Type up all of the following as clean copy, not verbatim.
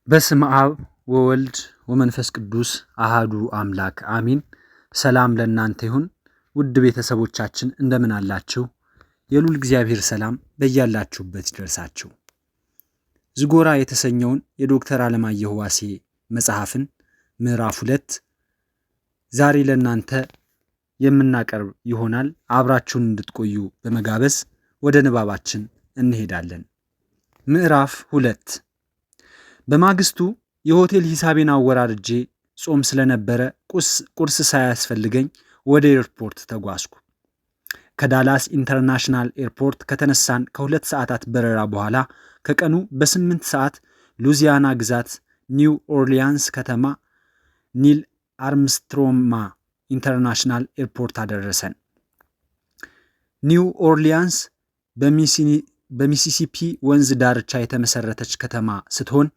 በስመ አብ ወወልድ ወመንፈስ ቅዱስ አሃዱ አምላክ አሚን። ሰላም ለእናንተ ይሁን። ውድ ቤተሰቦቻችን እንደምን አላችሁ? የሉል እግዚአብሔር ሰላም በያላችሁበት ይደርሳችሁ። ዝጎራ የተሰኘውን የዶክተር አለማየሁ ዋሴ መጽሐፍን ምዕራፍ 2 ዛሬ ለእናንተ የምናቀርብ ይሆናል። አብራችሁን እንድትቆዩ በመጋበዝ ወደ ንባባችን እንሄዳለን። ምዕራፍ 2 በማግስቱ የሆቴል ሂሳቤን አወራርጄ ጾም ስለነበረ ቁርስ ሳያስፈልገኝ ወደ ኤርፖርት ተጓዝኩ። ከዳላስ ኢንተርናሽናል ኤርፖርት ከተነሳን ከ2 ሰዓታት በረራ በኋላ ከቀኑ በ8 ሰዓት ሉዚያና ግዛት ኒው ኦርሊያንስ ከተማ ኒል አርምስትሮንግ ኢንተርናሽናል ኤርፖርት አደረሰን። ኒው ኦርሊያንስ በሚሲሲፒ ወንዝ ዳርቻ የተመሰረተች ከተማ ስትሆን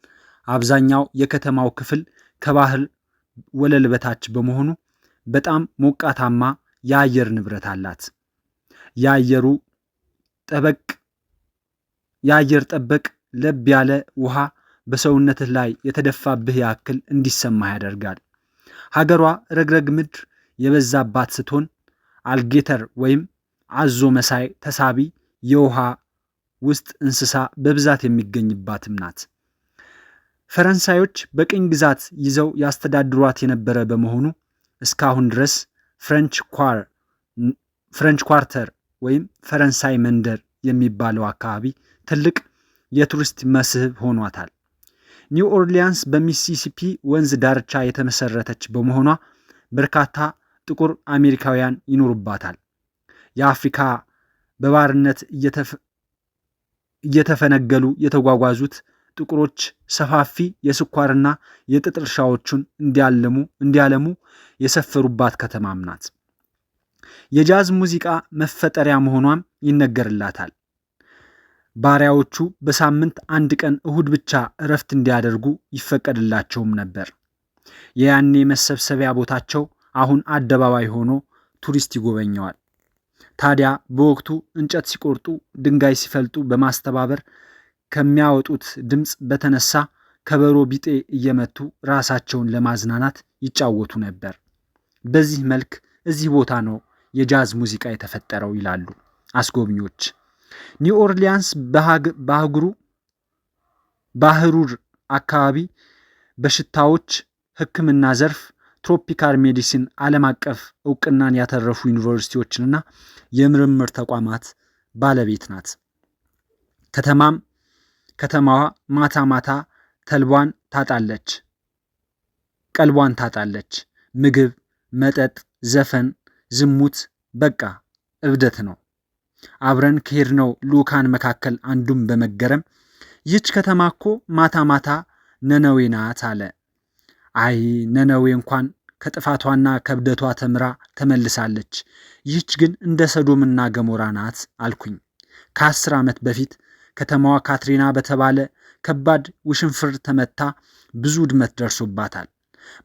አብዛኛው የከተማው ክፍል ከባህር ወለል በታች በመሆኑ በጣም ሞቃታማ የአየር ንብረት አላት። የአየር ጠበቅ ለብ ያለ ውሃ በሰውነትህ ላይ የተደፋብህ ያክል እንዲሰማህ ያደርጋል። ሀገሯ ረግረግ ምድር የበዛባት ስትሆን አልጌተር ወይም አዞ መሳይ ተሳቢ የውሃ ውስጥ እንስሳ በብዛት የሚገኝባትም ናት። ፈረንሳዮች በቅኝ ግዛት ይዘው ያስተዳድሯት የነበረ በመሆኑ እስካሁን ድረስ ፍሬንች ኳርተር ወይም ፈረንሳይ መንደር የሚባለው አካባቢ ትልቅ የቱሪስት መስህብ ሆኗታል። ኒው ኦርሊያንስ በሚሲሲፒ ወንዝ ዳርቻ የተመሰረተች በመሆኗ በርካታ ጥቁር አሜሪካውያን ይኖሩባታል። የአፍሪካ በባርነት እየተፈነገሉ የተጓጓዙት ጥቁሮች ሰፋፊ የስኳርና የጥጥ እርሻዎቹን እንዲያለሙ የሰፈሩባት ከተማም ናት። የጃዝ ሙዚቃ መፈጠሪያ መሆኗም ይነገርላታል። ባሪያዎቹ በሳምንት 1 ቀን እሁድ ብቻ እረፍት እንዲያደርጉ ይፈቀድላቸውም ነበር። የያኔ መሰብሰቢያ ቦታቸው አሁን አደባባይ ሆኖ ቱሪስት ይጎበኘዋል። ታዲያ በወቅቱ እንጨት ሲቆርጡ፣ ድንጋይ ሲፈልጡ በማስተባበር ከሚያወጡት ድምፅ በተነሳ ከበሮ ቢጤ እየመቱ ራሳቸውን ለማዝናናት ይጫወቱ ነበር። በዚህ መልክ እዚህ ቦታ ነው የጃዝ ሙዚቃ የተፈጠረው ይላሉ አስጎብኚዎች። ኒው ኦርሊያንስ በሐሩር አካባቢ በሽታዎች ሕክምና ዘርፍ ትሮፒካል ሜዲሲን ዓለም አቀፍ እውቅናን ያተረፉ ዩኒቨርሲቲዎችንና የምርምር ተቋማት ባለቤት ናት። ከተማዋ ማታ ማታ ቀልቧን ታጣለች። ምግብ፣ መጠጥ፣ ዘፈን፣ ዝሙት፣ በቃ እብደት ነው። አብረን ከሄድነው ልኡካን መካከል አንዱም በመገረም ይህች ከተማ እኮ ማታ ማታ ነነዌ ናት አለ። አይ ነነዌ እንኳን ከጥፋቷና ከብደቷ ተምራ ተመልሳለች። ይህች ግን እንደ ሰዶምና ገሞራ ናት አልኩኝ። ከ10 ዓመት በፊት ከተማዋ ካትሪና በተባለ ከባድ ውሽንፍር ተመታ ብዙ ውድመት ደርሶባታል።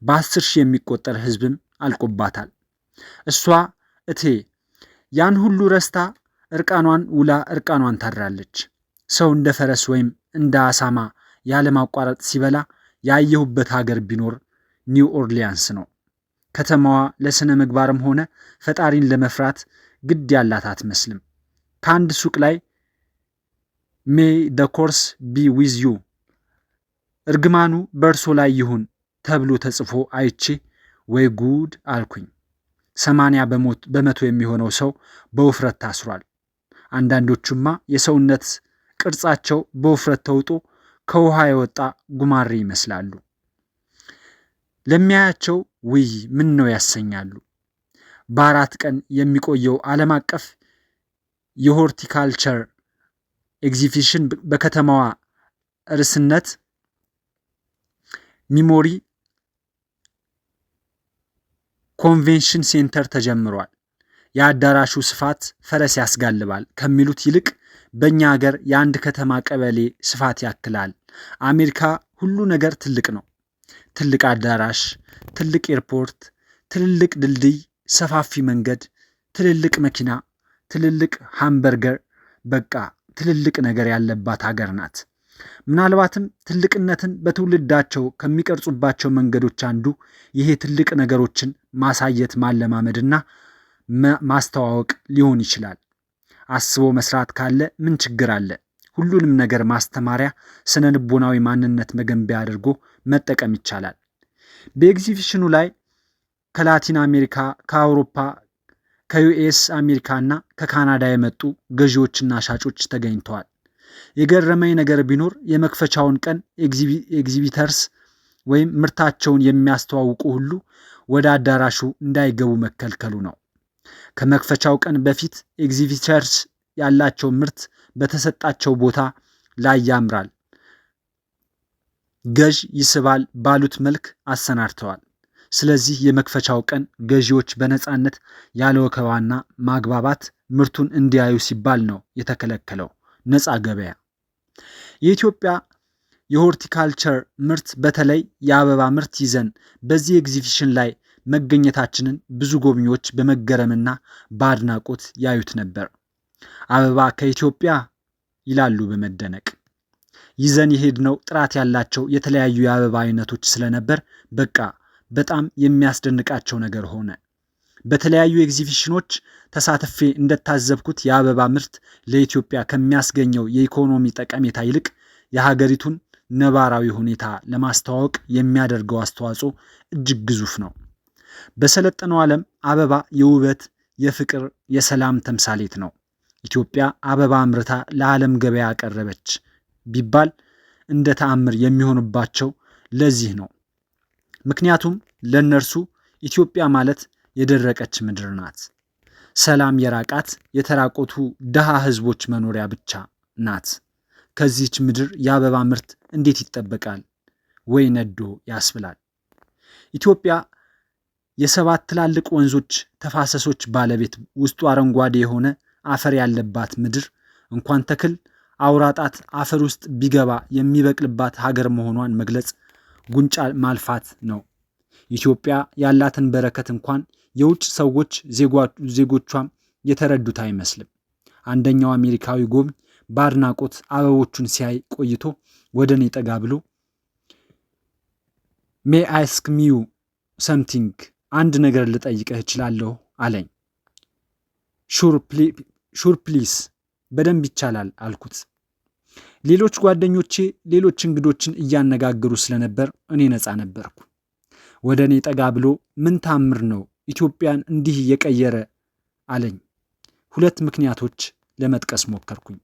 በ10 ሺህ የሚቆጠር ሕዝብም አልቆባታል። እሷ እቴ ያን ሁሉ ረስታ እርቃኗን ውላ እርቃኗን ታድራለች። ሰው እንደ ፈረስ ወይም እንደ አሳማ ያለማቋረጥ ሲበላ ያየሁበት ሀገር ቢኖር ኒው ኦርሊያንስ ነው። ከተማዋ ለስነ ምግባርም ሆነ ፈጣሪን ለመፍራት ግድ ያላት አትመስልም። ከአንድ ሱቅ ላይ ሜይ ደ ኮርስ ቢ ዊዝ ዩ እርግማኑ በእርሶ ላይ ይሁን ተብሎ ተጽፎ አይቼ ወይ ጉድ አልኩኝ። 80 በመቶ የሚሆነው ሰው በውፍረት ታስሯል። አንዳንዶቹማ የሰውነት ቅርጻቸው በውፍረት ተውጦ ከውሃ የወጣ ጉማሬ ይመስላሉ። ለሚያያቸው ውይ ምን ነው ያሰኛሉ። በ4 ቀን የሚቆየው ዓለም አቀፍ የሆርቲካልቸር ኤግዚቢሽን በከተማዋ ርዕስነት ሚሞሪ ኮንቬንሽን ሴንተር ተጀምሯል። የአዳራሹ ስፋት ፈረስ ያስጋልባል ከሚሉት ይልቅ በእኛ ሀገር የአንድ ከተማ ቀበሌ ስፋት ያክላል። አሜሪካ ሁሉ ነገር ትልቅ ነው። ትልቅ አዳራሽ፣ ትልቅ ኤርፖርት፣ ትልልቅ ድልድይ፣ ሰፋፊ መንገድ፣ ትልልቅ መኪና፣ ትልልቅ ሃምበርገር፣ በቃ ትልልቅ ነገር ያለባት ሀገር ናት። ምናልባትም ትልቅነትን በትውልዳቸው ከሚቀርጹባቸው መንገዶች አንዱ ይሄ ትልቅ ነገሮችን ማሳየት ማለማመድና ማስተዋወቅ ሊሆን ይችላል። አስቦ መስራት ካለ ምን ችግር አለ? ሁሉንም ነገር ማስተማሪያ፣ ስነ ልቦናዊ ማንነት መገንቢያ አድርጎ መጠቀም ይቻላል። በኤግዚቢሽኑ ላይ ከላቲን አሜሪካ፣ ከአውሮፓ፣ ከዩኤስ አሜሪካ እና ከካናዳ የመጡ ገዢዎችና ሻጮች ተገኝተዋል። የገረመኝ ነገር ቢኖር የመክፈቻውን ቀን ኤግዚቢተርስ ወይም ምርታቸውን የሚያስተዋውቁ ሁሉ ወደ አዳራሹ እንዳይገቡ መከልከሉ ነው። ከመክፈቻው ቀን በፊት ኤግዚቢተርስ ያላቸው ምርት በተሰጣቸው ቦታ ላይ ያምራል፣ ገዥ ይስባል ባሉት መልክ አሰናድተዋል። ስለዚህ የመክፈቻው ቀን ገዢዎች በነፃነት ያለ ወከባና ማግባባት ምርቱን እንዲያዩ ሲባል ነው የተከለከለው። ነፃ ገበያ። የኢትዮጵያ የሆርቲካልቸር ምርት በተለይ የአበባ ምርት ይዘን በዚህ ኤግዚቢሽን ላይ መገኘታችንን ብዙ ጎብኚዎች በመገረምና በአድናቆት ያዩት ነበር። አበባ ከኢትዮጵያ ይላሉ በመደነቅ። ይዘን የሄድነው ጥራት ያላቸው የተለያዩ የአበባ አይነቶች ስለነበር በቃ በጣም የሚያስደንቃቸው ነገር ሆነ። በተለያዩ ኤግዚቢሽኖች ተሳትፌ እንደታዘብኩት የአበባ ምርት ለኢትዮጵያ ከሚያስገኘው የኢኮኖሚ ጠቀሜታ ይልቅ የሀገሪቱን ነባራዊ ሁኔታ ለማስተዋወቅ የሚያደርገው አስተዋጽኦ እጅግ ግዙፍ ነው። በሰለጠነው ዓለም አበባ የውበት፣ የፍቅር፣ የሰላም ተምሳሌት ነው። ኢትዮጵያ አበባ አምርታ ለዓለም ገበያ አቀረበች ቢባል እንደ ተአምር የሚሆንባቸው ለዚህ ነው። ምክንያቱም ለእነርሱ ኢትዮጵያ ማለት የደረቀች ምድር ናት። ሰላም የራቃት የተራቆቱ ድሃ ህዝቦች መኖሪያ ብቻ ናት። ከዚህች ምድር የአበባ ምርት እንዴት ይጠበቃል? ወይ ነዶ ያስብላል። ኢትዮጵያ የሰባት ትላልቅ ወንዞች ተፋሰሶች ባለቤት፣ ውስጡ አረንጓዴ የሆነ አፈር ያለባት ምድር እንኳን ተክል አውራጣት አፈር ውስጥ ቢገባ የሚበቅልባት ሀገር መሆኗን መግለጽ ጉንጫ ማልፋት ነው። ኢትዮጵያ ያላትን በረከት እንኳን የውጭ ሰዎች ዜጎቿም የተረዱት አይመስልም። አንደኛው አሜሪካዊ ጎብኝ በአድናቆት አበቦቹን ሲያይ ቆይቶ ወደ እኔ ጠጋ ብሎ ሜይ አስክ ዩ ሰምቲንግ፣ አንድ ነገር ልጠይቅህ እችላለሁ አለኝ። ሹር ፕሊስ፣ በደንብ ይቻላል አልኩት። ሌሎች ጓደኞቼ ሌሎች እንግዶችን እያነጋገሩ ስለነበር እኔ ነፃ ነበርኩ። ወደ እኔ ጠጋ ብሎ ምን ታምር ነው ኢትዮጵያን እንዲህ የቀየረ አለኝ። ሁለት ምክንያቶች ለመጥቀስ ሞከርኩኝ።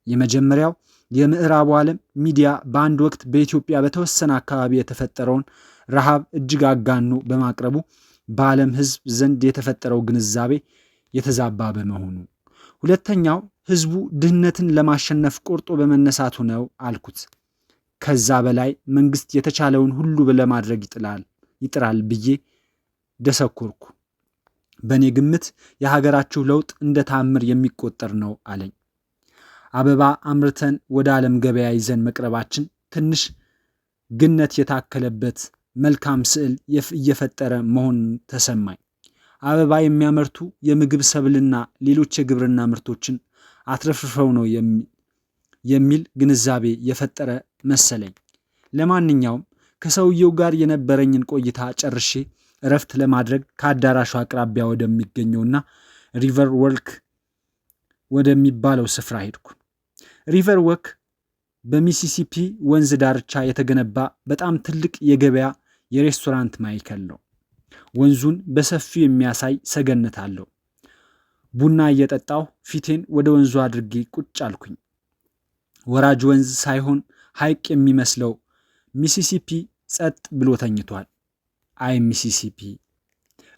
የመጀመሪያው የምዕራቡ ዓለም ሚዲያ በአንድ ወቅት በኢትዮጵያ በተወሰነ አካባቢ የተፈጠረውን ረሃብ እጅግ አጋኖ በማቅረቡ በዓለም ሕዝብ ዘንድ የተፈጠረው ግንዛቤ የተዛባ በመሆኑ፣ ሁለተኛው ሕዝቡ ድህነትን ለማሸነፍ ቆርጦ በመነሳቱ ነው አልኩት። ከዛ በላይ መንግስት የተቻለውን ሁሉ ለማድረግ ይጥራል ብዬ ደሰኮርኩ። በእኔ ግምት የሀገራችሁ ለውጥ እንደ ታምር የሚቆጠር ነው አለኝ። አበባ አምርተን ወደ ዓለም ገበያ ይዘን መቅረባችን ትንሽ ግነት የታከለበት መልካም ስዕል እየፈጠረ መሆን ተሰማኝ። አበባ የሚያመርቱ የምግብ ሰብልና ሌሎች የግብርና ምርቶችን አትረፍርፈው ነው የሚል ግንዛቤ የፈጠረ መሰለኝ። ለማንኛውም ከሰውየው ጋር የነበረኝን ቆይታ ጨርሼ እረፍት ለማድረግ ከአዳራሹ አቅራቢያ ወደሚገኘውና ሪቨር ወክ ወደሚባለው ስፍራ ሄድኩ። ሪቨር ወክ በሚሲሲፒ ወንዝ ዳርቻ የተገነባ በጣም ትልቅ የገበያ የሬስቶራንት ማዕከል ነው። ወንዙን በሰፊው የሚያሳይ ሰገነት አለው። ቡና እየጠጣሁ ፊቴን ወደ ወንዙ አድርጌ ቁጭ አልኩኝ። ወራጅ ወንዝ ሳይሆን ሐይቅ የሚመስለው ሚሲሲፒ ጸጥ ብሎ ተኝቷል። አይ ሚሲሲፒ!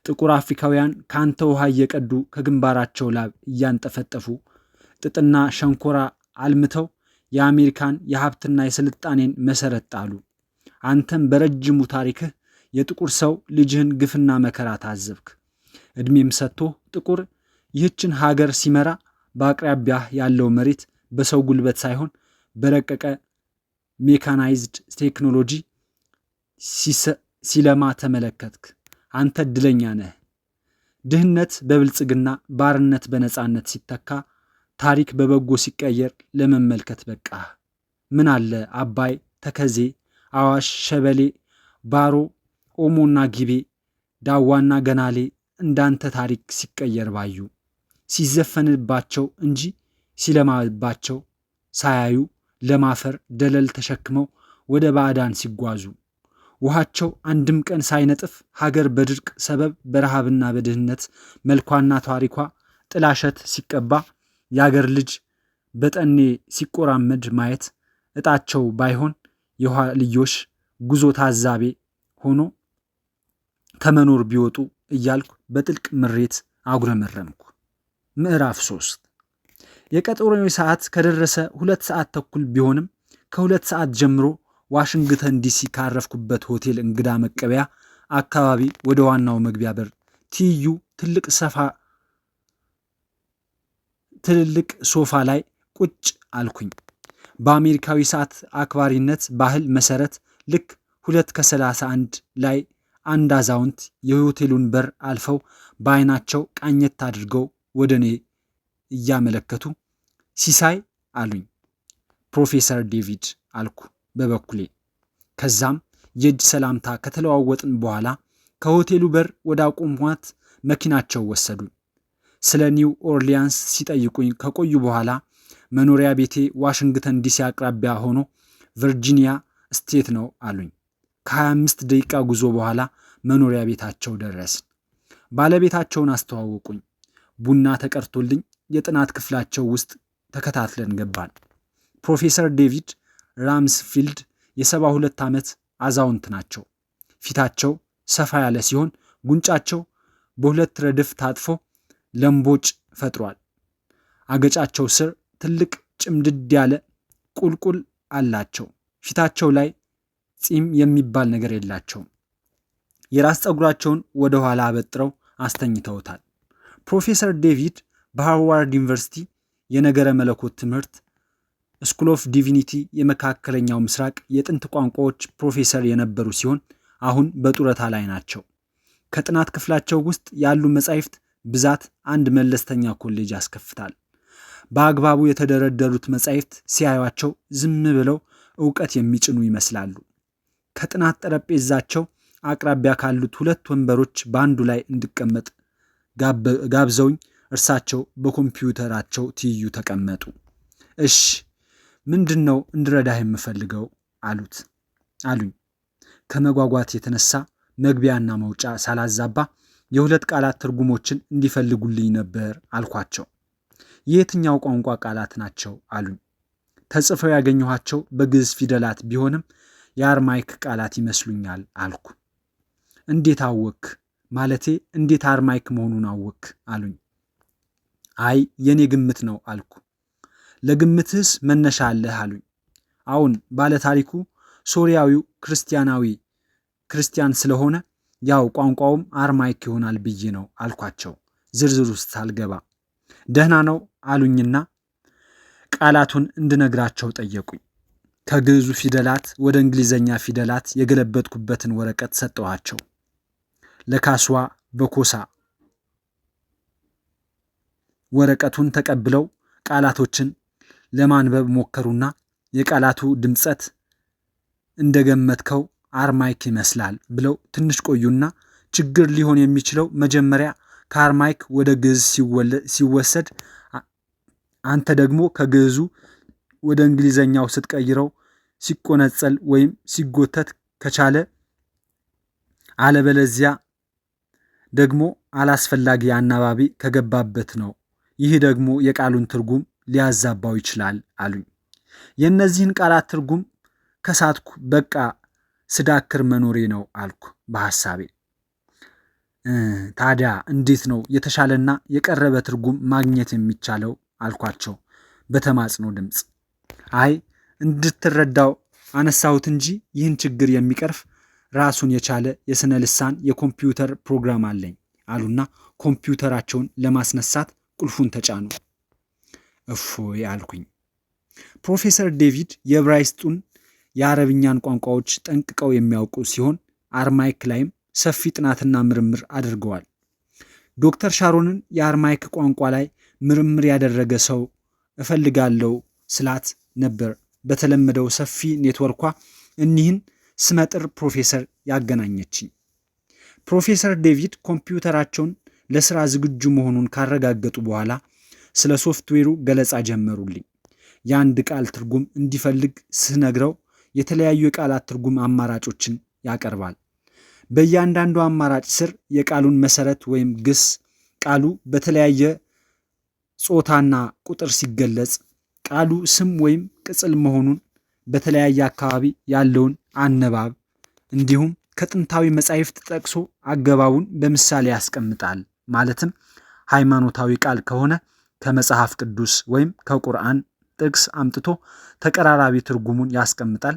ጥቁር አፍሪካውያን ካንተ ውሃ እየቀዱ ከግንባራቸው ላብ እያንጠፈጠፉ ጥጥና ሸንኮራ አልምተው የአሜሪካን የሀብትና የስልጣኔን መሰረት ጣሉ። አንተም በረጅሙ ታሪክህ የጥቁር ሰው ልጅህን ግፍና መከራ ታዘብክ። ዕድሜም ሰጥቶ ጥቁር ይህችን ሀገር ሲመራ በአቅራቢያህ ያለው መሬት በሰው ጉልበት ሳይሆን በረቀቀ ሜካናይዝድ ቴክኖሎጂ ሲለማ ተመለከትክ። አንተ እድለኛ ነህ። ድህነት በብልጽግና ባርነት በነፃነት ሲተካ ታሪክ በበጎ ሲቀየር ለመመልከት በቃህ ምን አለ አባይ፣ ተከዜ፣ አዋሽ፣ ሸበሌ፣ ባሮ፣ ኦሞና ጊቤ፣ ዳዋና ገናሌ እንዳንተ ታሪክ ሲቀየር ባዩ፣ ሲዘፈንባቸው እንጂ ሲለማባቸው ሳያዩ ለማፈር ደለል ተሸክመው ወደ ባዕዳን ሲጓዙ ውሃቸው አንድም ቀን ሳይነጥፍ ሀገር በድርቅ ሰበብ በረሃብና በድህነት መልኳና ታሪኳ ጥላሸት ሲቀባ የአገር ልጅ በጠኔ ሲቆራመድ ማየት እጣቸው ባይሆን የኋልዮሽ ጉዞ ታዛቤ ሆኖ ከመኖር ቢወጡ እያልኩ በጥልቅ ምሬት አጉረመረምኩ። ምዕራፍ 3 የቀጠሮዬ ሰዓት ከደረሰ 2 ሰዓት ተኩል ቢሆንም ከ2 ሰዓት ጀምሮ ዋሽንግተን ዲሲ ካረፍኩበት ሆቴል እንግዳ መቀበያ አካባቢ ወደ ዋናው መግቢያ በር ትይዩ ትልልቅ ሶፋ ላይ ቁጭ አልኩኝ። በአሜሪካዊ ሰዓት አክባሪነት ባህል መሰረት ልክ 2:31 ላይ አንድ አዛውንት የሆቴሉን በር አልፈው በአይናቸው ቃኘት አድርገው ወደ እኔ እያመለከቱ ሲሳይ አሉኝ። ፕሮፌሰር ዴቪድ አልኩ በበኩሌ። ከዛም የእጅ ሰላምታ ከተለዋወጥን በኋላ ከሆቴሉ በር ወደ አቆሟት መኪናቸው ወሰዱኝ። ስለ ኒው ኦርሊያንስ ሲጠይቁኝ ከቆዩ በኋላ መኖሪያ ቤቴ ዋሽንግተን ዲሲ አቅራቢያ ሆኖ ቨርጂኒያ ስቴት ነው አሉኝ። ከ25 ደቂቃ ጉዞ በኋላ መኖሪያ ቤታቸው ደረስን። ባለቤታቸውን አስተዋወቁኝ። ቡና ተቀርቶልኝ የጥናት ክፍላቸው ውስጥ ተከታትለን ገባን። ፕሮፌሰር ዴቪድ ራምስፊልድ የ72 ዓመት አዛውንት ናቸው። ፊታቸው ሰፋ ያለ ሲሆን ጉንጫቸው በሁለት ረድፍ ታጥፎ ለምቦጭ ፈጥሯል። አገጫቸው ስር ትልቅ ጭምድድ ያለ ቁልቁል አላቸው። ፊታቸው ላይ ፂም የሚባል ነገር የላቸውም። የራስ ፀጉራቸውን ወደ ኋላ አበጥረው አስተኝተውታል። ፕሮፌሰር ዴቪድ በሃርዋርድ ዩኒቨርሲቲ የነገረ መለኮት ትምህርት ስኩል ኦፍ ዲቪኒቲ የመካከለኛው ምስራቅ የጥንት ቋንቋዎች ፕሮፌሰር የነበሩ ሲሆን አሁን በጡረታ ላይ ናቸው። ከጥናት ክፍላቸው ውስጥ ያሉ መጻሕፍት ብዛት አንድ መለስተኛ ኮሌጅ ያስከፍታል። በአግባቡ የተደረደሩት መጻሕፍት ሲያዩቸው ዝም ብለው ዕውቀት የሚጭኑ ይመስላሉ። ከጥናት ጠረጴዛቸው አቅራቢያ ካሉት 2 ወንበሮች በአንዱ ላይ እንድቀመጥ ጋብዘውኝ እርሳቸው በኮምፒውተራቸው ትይዩ ተቀመጡ። እሺ ምንድን ነው እንድረዳህ የምፈልገው አሉኝ። ከመጓጓት የተነሳ መግቢያና መውጫ ሳላዛባ የ2 ቃላት ትርጉሞችን እንዲፈልጉልኝ ነበር አልኳቸው። የየትኛው ቋንቋ ቃላት ናቸው አሉኝ። ተጽፈው ያገኘኋቸው በግዕዝ ፊደላት ቢሆንም የአርማይክ ቃላት ይመስሉኛል አልኩ። እንዴት አወክ? ማለቴ እንዴት አርማይክ መሆኑን አወክ አሉኝ። አይ የኔ ግምት ነው አልኩ። ለግምትህስ መነሻ አለህ አሉኝ። አሁን ባለታሪኩ ሶሪያዊው ክርስቲያን ስለሆነ ያው ቋንቋውም አርማይክ ይሆናል ብዬ ነው አልኳቸው፣ ዝርዝር ውስጥ ሳልገባ። ደህና ነው አሉኝና ቃላቱን እንድነግራቸው ጠየቁኝ። ከግዕዙ ፊደላት ወደ እንግሊዘኛ ፊደላት የገለበጥኩበትን ወረቀት ሰጠኋቸው። ለካስዋ በኮሳ ወረቀቱን ተቀብለው ቃላቶችን ለማንበብ ሞከሩና የቃላቱ ድምጸት እንደገመትከው አርማይክ ይመስላል ብለው ትንሽ ቆዩና ችግር ሊሆን የሚችለው መጀመሪያ ከአርማይክ ወደ ግዕዝ ሲወሰድ አንተ ደግሞ ከግዕዙ ወደ እንግሊዘኛው ስትቀይረው ሲቆነጸል ወይም ሲጎተት ከቻለ፣ አለበለዚያ ደግሞ አላስፈላጊ አናባቢ ከገባበት ነው። ይህ ደግሞ የቃሉን ትርጉም ሊያዛባው ይችላል አሉኝ። የእነዚህን ቃላት ትርጉም ከሳትኩ በቃ ስዳክር መኖሬ ነው አልኩ በሐሳቤ። ታዲያ እንዴት ነው የተሻለና የቀረበ ትርጉም ማግኘት የሚቻለው አልኳቸው በተማጽኖ ድምፅ። አይ እንድትረዳው አነሳሁት እንጂ ይህን ችግር የሚቀርፍ ራሱን የቻለ የስነ ልሳን የኮምፒውተር ፕሮግራም አለኝ አሉና ኮምፒውተራቸውን ለማስነሳት ቁልፉን ተጫኑ። እፎይ አልኩኝ። ፕሮፌሰር ዴቪድ የዕብራይስጡን የአረብኛን ቋንቋዎች ጠንቅቀው የሚያውቁ ሲሆን አርማይክ ላይም ሰፊ ጥናትና ምርምር አድርገዋል። ዶክተር ሻሮንን የአርማይክ ቋንቋ ላይ ምርምር ያደረገ ሰው እፈልጋለሁ ስላት ነበር በተለመደው ሰፊ ኔትወርኳ እኒህን ስመጥር ፕሮፌሰር ያገናኘችኝ። ፕሮፌሰር ዴቪድ ኮምፒውተራቸውን ለስራ ዝግጁ መሆኑን ካረጋገጡ በኋላ ስለ ሶፍትዌሩ ገለጻ ጀመሩልኝ። የአንድ ቃል ትርጉም እንዲፈልግ ስነግረው የተለያዩ የቃላት ትርጉም አማራጮችን ያቀርባል። በእያንዳንዱ አማራጭ ስር የቃሉን መሰረት ወይም ግስ፣ ቃሉ በተለያየ ጾታና ቁጥር ሲገለጽ፣ ቃሉ ስም ወይም ቅጽል መሆኑን፣ በተለያየ አካባቢ ያለውን አነባብ እንዲሁም ከጥንታዊ መጻሕፍት ጠቅሶ አገባቡን በምሳሌ ያስቀምጣል። ማለትም ሃይማኖታዊ ቃል ከሆነ ከመጽሐፍ ቅዱስ ወይም ከቁርአን ጥቅስ አምጥቶ ተቀራራቢ ትርጉሙን ያስቀምጣል።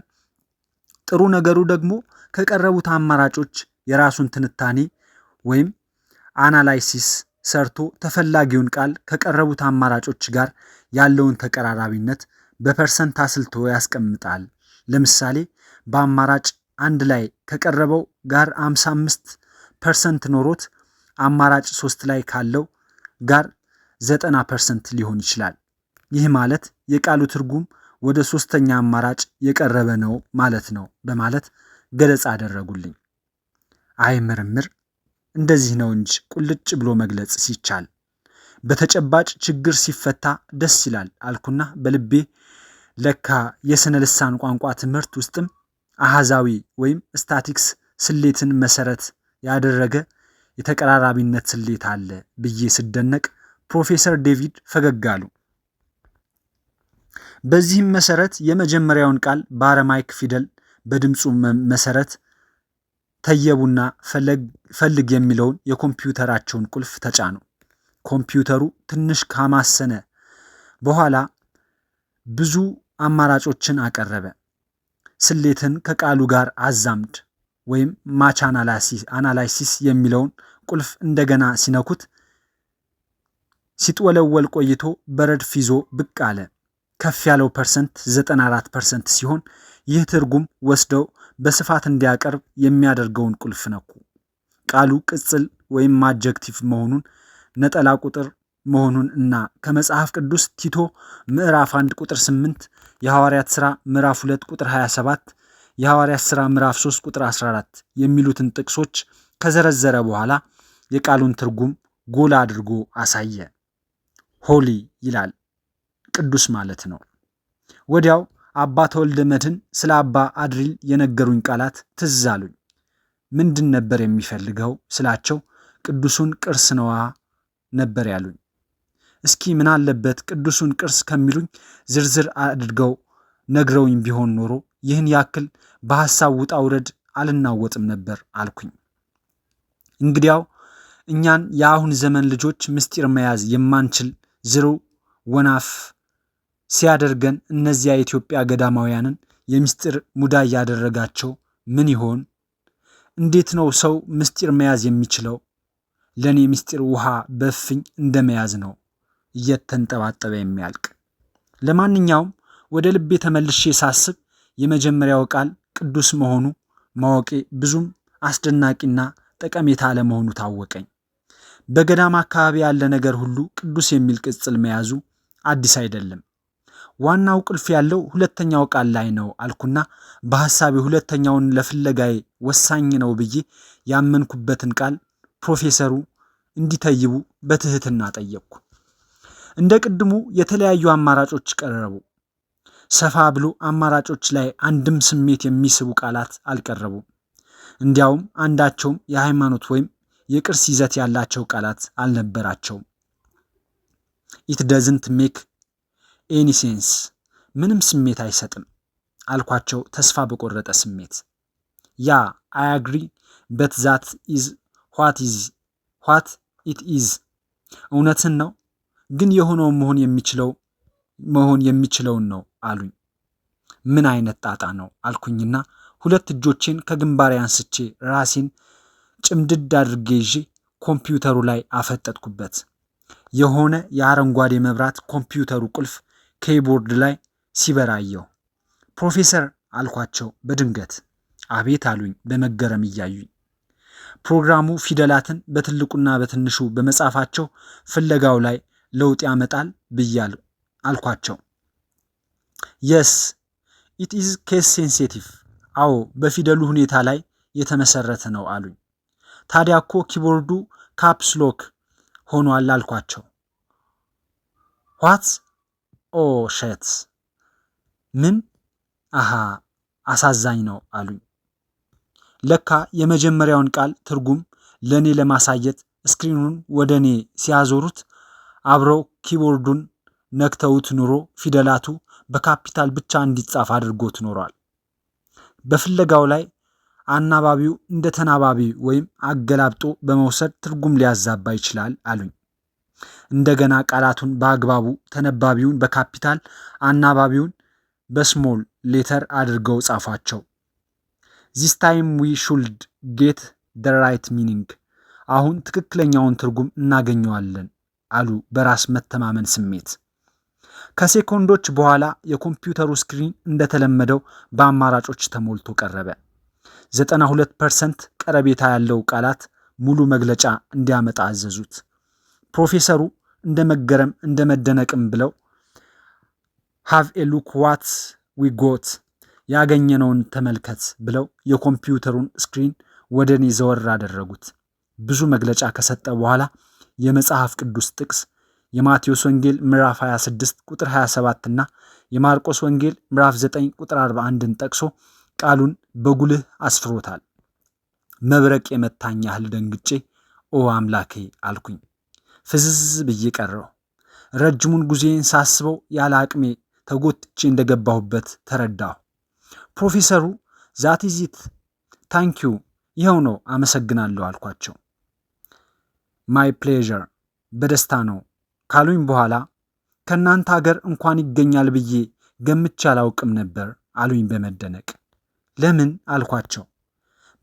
ጥሩ ነገሩ ደግሞ ከቀረቡት አማራጮች የራሱን ትንታኔ ወይም አናላይሲስ ሰርቶ ተፈላጊውን ቃል ከቀረቡት አማራጮች ጋር ያለውን ተቀራራቢነት በፐርሰንት አስልቶ ያስቀምጣል። ለምሳሌ በአማራጭ አንድ ላይ ከቀረበው ጋር 55% ኖሮት አማራጭ 3 ላይ ካለው ጋር 90% ሊሆን ይችላል። ይህ ማለት የቃሉ ትርጉም ወደ ሶስተኛ አማራጭ የቀረበ ነው ማለት ነው በማለት ገለጻ አደረጉልኝ። አይ ምርምር እንደዚህ ነው እንጂ ቁልጭ ብሎ መግለጽ ሲቻል በተጨባጭ ችግር ሲፈታ ደስ ይላል አልኩና በልቤ ለካ የስነ ልሳን ቋንቋ ትምህርት ውስጥም አሃዛዊ ወይም ስታቲክስ ስሌትን መሰረት ያደረገ የተቀራራቢነት ስሌት አለ ብዬ ስደነቅ ፕሮፌሰር ዴቪድ ፈገግ አሉ። በዚህም መሰረት የመጀመሪያውን ቃል በአረማይክ ፊደል በድምፁ መሰረት ተየቡና ፈልግ የሚለውን የኮምፒውተራቸውን ቁልፍ ተጫኑ። ኮምፒውተሩ ትንሽ ካማሰነ በኋላ ብዙ አማራጮችን አቀረበ። ስሌትን ከቃሉ ጋር አዛምድ ወይም ማች አናላይሲስ የሚለውን ቁልፍ እንደገና ሲነኩት ሲጥወለወል ቆይቶ በረድፍ ይዞ ብቅ አለ። ከፍ ያለው ፐርሰንት 94% ሲሆን ይህ ትርጉም ወስደው በስፋት እንዲያቀርብ የሚያደርገውን ቁልፍ ነኩ። ቃሉ ቅጽል ወይም አጀክቲቭ መሆኑን፣ ነጠላ ቁጥር መሆኑን እና ከመጽሐፍ ቅዱስ ቲቶ ምዕራፍ 1 ቁጥር 8፣ የሐዋርያት ሥራ ምዕራፍ 2 ቁጥር 27፣ የሐዋርያት ሥራ ምዕራፍ 3 ቁጥር 14 የሚሉትን ጥቅሶች ከዘረዘረ በኋላ የቃሉን ትርጉም ጎላ አድርጎ አሳየ። ሆሊ ይላል፣ ቅዱስ ማለት ነው። ወዲያው አባ ተወልደ መድኅን ስለ አባ አድሪል የነገሩኝ ቃላት ትዝ አሉኝ። ምንድን ነበር የሚፈልገው ስላቸው ቅዱሱን ቅርስ ነዋ ነበር ያሉኝ። እስኪ ምን አለበት ቅዱሱን ቅርስ ከሚሉኝ ዝርዝር አድርገው ነግረውኝ ቢሆን ኖሮ ይህን ያክል በሐሳብ ውጣ ውረድ አልናወጥም ነበር አልኩኝ። እንግዲያው እኛን የአሁን ዘመን ልጆች ምስጢር መያዝ የማንችል ዝሩ ወናፍ ሲያደርገን እነዚያ የኢትዮጵያ ገዳማውያንን የምስጢር ሙዳይ ያደረጋቸው ምን ይሆን? እንዴት ነው ሰው ምስጢር መያዝ የሚችለው? ለእኔ ምስጢር ውሃ በእፍኝ እንደመያዝ ነው እየተንጠባጠበ የሚያልቅ። ለማንኛውም ወደ ልቤ ተመልሼ ሳስብ የመጀመሪያው ቃል ቅዱስ መሆኑ ማወቄ ብዙም አስደናቂና ጠቀሜታ አለመሆኑ ታወቀኝ። በገዳም አካባቢ ያለ ነገር ሁሉ ቅዱስ የሚል ቅጽል መያዙ አዲስ አይደለም። ዋናው ቁልፍ ያለው ሁለተኛው ቃል ላይ ነው አልኩና በሐሳቤ ሁለተኛውን ለፍለጋዬ ወሳኝ ነው ብዬ ያመንኩበትን ቃል ፕሮፌሰሩ እንዲተይቡ በትህትና ጠየቅኩ። እንደ ቅድሙ የተለያዩ አማራጮች ቀረቡ። ሰፋ ብሎ አማራጮች ላይ አንድም ስሜት የሚስቡ ቃላት አልቀረቡም። እንዲያውም አንዳቸውም የሃይማኖት ወይም የቅርስ ይዘት ያላቸው ቃላት አልነበራቸውም። ኢት ደዝንት ሜክ ኤኒ ሴንስ፣ ምንም ስሜት አይሰጥም አልኳቸው ተስፋ በቆረጠ ስሜት። ያ አይ አግሪ በት ዛት ኢዝ ዋት ኢት ኢዝ፣ እውነትን ነው ግን የሆነው መሆን የሚችለውን ነው አሉኝ። ምን አይነት ጣጣ ነው አልኩኝና ሁለት እጆቼን ከግንባሬ አንስቼ ራሴን ጭምድድ አድርጌ ይዤ ኮምፒውተሩ ላይ አፈጠጥኩበት። የሆነ የአረንጓዴ መብራት ኮምፒውተሩ ቁልፍ ኬይቦርድ ላይ ሲበራየው። ፕሮፌሰር አልኳቸው በድንገት። አቤት አሉኝ በመገረም እያዩኝ። ፕሮግራሙ ፊደላትን በትልቁና በትንሹ በመጻፋቸው ፍለጋው ላይ ለውጥ ያመጣል ብያለሁ አልኳቸው። የስ ኢት ኢዝ ኬስ ሴንሲቲቭ። አዎ በፊደሉ ሁኔታ ላይ የተመሰረተ ነው አሉኝ። ታዲያ እኮ ኪቦርዱ ካፕስ ሎክ ሆኗል አልኳቸው። ዋት ኦ ሸት ምን? አሃ አሳዛኝ ነው አሉኝ። ለካ የመጀመሪያውን ቃል ትርጉም ለእኔ ለማሳየት ስክሪኑን ወደ እኔ ሲያዞሩት አብረው ኪቦርዱን ነክተውት ኑሮ ፊደላቱ በካፒታል ብቻ እንዲጻፍ አድርጎት ኖሯል። በፍለጋው ላይ አናባቢው እንደ ተናባቢ ወይም አገላብጦ በመውሰድ ትርጉም ሊያዛባ ይችላል አሉኝ። እንደገና ቃላቱን በአግባቡ ተነባቢውን በካፒታል አናባቢውን በስሞል ሌተር አድርገው ጻፏቸው። ዚስ ታይም ዊ ሹልድ ጌት ደ ራይት ሚኒንግ። አሁን ትክክለኛውን ትርጉም እናገኘዋለን አሉ በራስ መተማመን ስሜት። ከሴኮንዶች በኋላ የኮምፒውተሩ ስክሪን እንደተለመደው በአማራጮች ተሞልቶ ቀረበ። 92% ቀረቤታ ያለው ቃላት ሙሉ መግለጫ እንዲያመጣ አዘዙት። ፕሮፌሰሩ እንደ መገረም እንደ መደነቅም ብለው ሃቭ ኤ ሉክ ዋት ዊ ጎት፣ ያገኘነውን ተመልከት ብለው የኮምፒውተሩን ስክሪን ወደ እኔ ዘወር አደረጉት። ብዙ መግለጫ ከሰጠ በኋላ የመጽሐፍ ቅዱስ ጥቅስ የማቴዎስ ወንጌል ምዕራፍ 26 ቁጥር 27 እና የማርቆስ ወንጌል ምዕራፍ 9 ቁጥር 41ን ጠቅሶ ቃሉን በጉልህ አስፍሮታል። መብረቅ የመታኝ ያህል ደንግጬ ኦ አምላኬ አልኩኝ። ፍዝዝ ብዬ ቀረው። ረጅሙን ጉዜን ሳስበው ያለ አቅሜ ተጎትቼ እንደገባሁበት ተረዳሁ። ፕሮፌሰሩ ዛት ኢዝ ኢት ታንኪዩ፣ ይኸው ነው አመሰግናለሁ አልኳቸው። ማይ ፕሌዠር፣ በደስታ ነው ካሉኝ በኋላ ከእናንተ ሀገር እንኳን ይገኛል ብዬ ገምቼ አላውቅም ነበር አሉኝ በመደነቅ። ለምን አልኳቸው።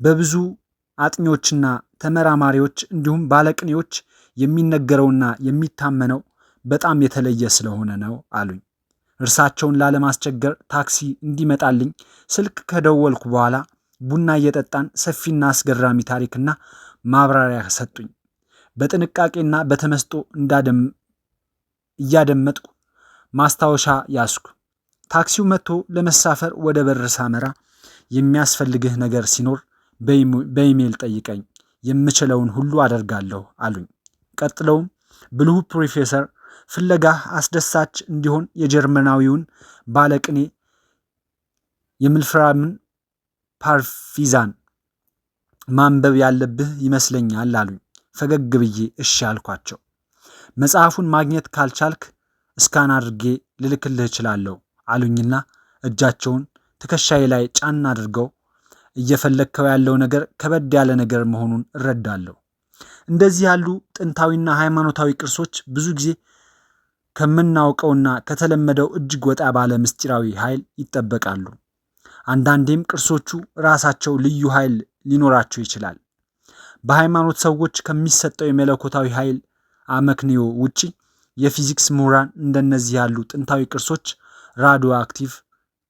በብዙ አጥኚዎችና ተመራማሪዎች እንዲሁም ባለቅኔዎች የሚነገረውና የሚታመነው በጣም የተለየ ስለሆነ ነው አሉኝ። እርሳቸውን ላለማስቸገር ታክሲ እንዲመጣልኝ ስልክ ከደወልኩ በኋላ ቡና እየጠጣን ሰፊና አስገራሚ ታሪክና ማብራሪያ ሰጡኝ። በጥንቃቄና በተመስጦ እያደመጥኩ ማስታወሻ ያዝኩ። ታክሲው መጥቶ ለመሳፈር ወደ በር ሳመራ የሚያስፈልግህ ነገር ሲኖር በኢሜል ጠይቀኝ፣ የምችለውን ሁሉ አደርጋለሁ አሉኝ። ቀጥለውም ብልሁ ፕሮፌሰር ፍለጋህ አስደሳች እንዲሆን የጀርመናዊውን ባለቅኔ የምልፍራምን ፓርፊዛን ማንበብ ያለብህ ይመስለኛል አሉኝ። ፈገግ ብዬ እሺ አልኳቸው። መጽሐፉን ማግኘት ካልቻልክ እስካን አድርጌ ልልክልህ እችላለሁ አሉኝና እጃቸውን ትከሻዬ ላይ ጫን አድርገው እየፈለግከው ያለው ነገር ከበድ ያለ ነገር መሆኑን እረዳለሁ። እንደዚህ ያሉ ጥንታዊና ሃይማኖታዊ ቅርሶች ብዙ ጊዜ ከምናውቀውና ከተለመደው እጅግ ወጣ ባለ ምስጢራዊ ኃይል ይጠበቃሉ። አንዳንዴም ቅርሶቹ ራሳቸው ልዩ ኃይል ሊኖራቸው ይችላል። በሃይማኖት ሰዎች ከሚሰጠው የመለኮታዊ ኃይል አመክንዮ ውጪ የፊዚክስ ምሁራን እንደነዚህ ያሉ ጥንታዊ ቅርሶች ራዲዮ አክቲቭ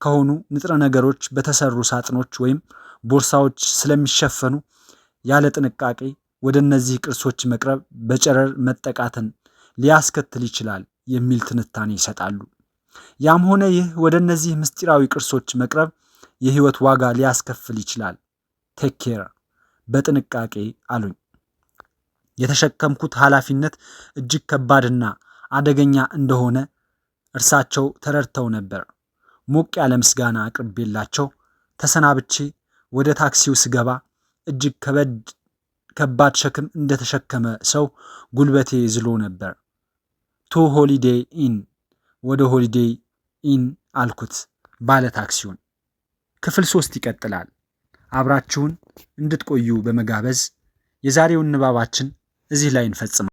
ከሆኑ ንጥረ ነገሮች በተሰሩ ሳጥኖች ወይም ቦርሳዎች ስለሚሸፈኑ ያለ ጥንቃቄ ወደ እነዚህ ቅርሶች መቅረብ በጨረር መጠቃትን ሊያስከትል ይችላል የሚል ትንታኔ ይሰጣሉ። ያም ሆነ ይህ ወደ እነዚህ ምስጢራዊ ቅርሶች መቅረብ የህይወት ዋጋ ሊያስከፍል ይችላል። ቴክ ኬር፣ በጥንቃቄ አሉኝ። የተሸከምኩት ኃላፊነት እጅግ ከባድና አደገኛ እንደሆነ እርሳቸው ተረድተው ነበር። ሞቅ ያለ ምስጋና አቅርቤላቸው ተሰናብቼ ወደ ታክሲው ስገባ እጅግ ከባድ ሸክም እንደተሸከመ ሰው ጉልበቴ ዝሎ ነበር። ቱ ሆሊዴይ ኢን፣ ወደ ሆሊዴይ ኢን አልኩት ባለ ታክሲውን። ክፍል 3 ይቀጥላል። አብራችሁን እንድትቆዩ በመጋበዝ የዛሬውን ንባባችን እዚህ ላይ እንፈጽማለን።